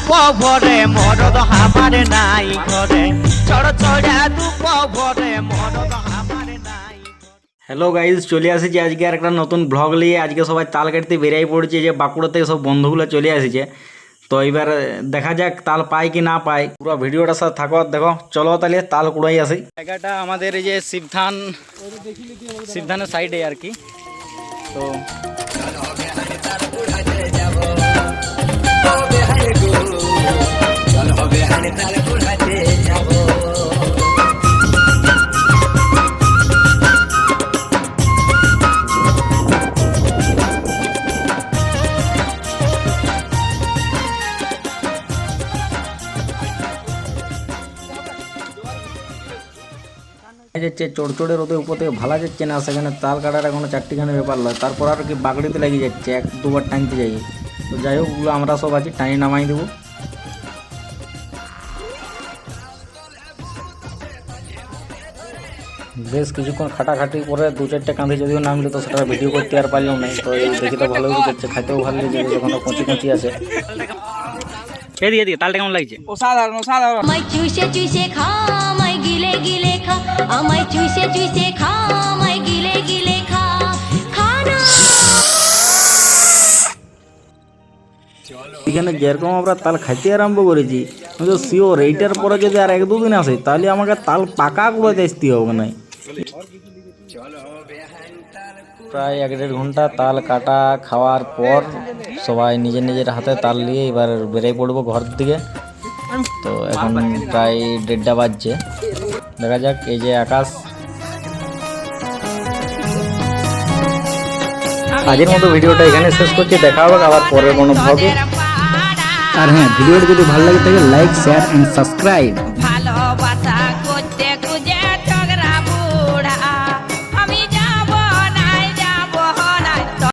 দুঃখ ভরে মরদ আমার নাই ঘরে চড় চড়া দুঃখ ভরে মরদ আমার নাই। হ্যালো গাইজ, চলে আসেছি আজকে আর একটা নতুন ব্লগ নিয়ে। আজকে সবাই তাল কাটতে বেরিয়ে পড়েছে, যে বাঁকুড়া থেকে সব বন্ধুগুলো চলে আসেছে। তো এবার দেখা যাক তাল পাই কি না পাই। পুরো ভিডিওটার সাথে থাকো, দেখো। চলো তাহলে তাল কুড়াই আসি। জায়গাটা আমাদের এই যে শিবধানের সাইডে আর কি। তো যাচ্ছে চড়চড়ে রোদে উপর থেকে ভালো যাচ্ছে না, সেখানে তাল কাটার এখনো চারটিখানে ব্যাপার নয়। তারপর আর কি বাগড়িতে লেগে যাচ্ছে, এক দুবার টানতে যাই। তো যাই হোক, ওগুলো আমরা সব আছি, টানি নামাই দেবো। বেশ কিছুক্ষণ খাটাখাটি করে দু চারটে কাঁধে যদিও নামলে, তো সেটা ভিডিও করতে আর পারলাম না। তো এই দেখি তো ভালোই বুঝাচ্ছে, খাইতেও ভালো লেগেছে, যখন কচি কচি আছে। এদিকে এদিকে তালটা কেমন লাগছে? অসাধারণ অসাধারণ। আমায় চুষে চুষে খা, আমায় গিলে গিলে খা, আমায় চুষে চুষে খা, আমায় গিলে গিলে খা, খানা। এখানে যেরকম আমরা তাল খাইতে আরম্ভ করেছি, আমি তো শিওর এইটার পরে যদি আর এক দুদিন আসে, তাহলে আমাকে তাল পাকা করে আসতে হবে না। প্রায় 1-1.5 ঘন্টা তাল কাটা খাওয়ার পর সবাই নিজের নিজের হাতে তাল নিয়ে এবার বেরিয়ে পড়বো ঘর দিকে। তো এখন প্রায় 1:30 বাজছে, দেখা যাক। এই যে আকাশ। আজকের মতো ভিডিওটা এখানে শেষ করছি, দেখা হবে আবার পরের কোনো ব্লগে। আর হ্যাঁ, ভিডিওটা যদি ভালো লাগে থাকে লাইক, শেয়ার এন্ড সাবস্ক্রাইব। ভালোবাসা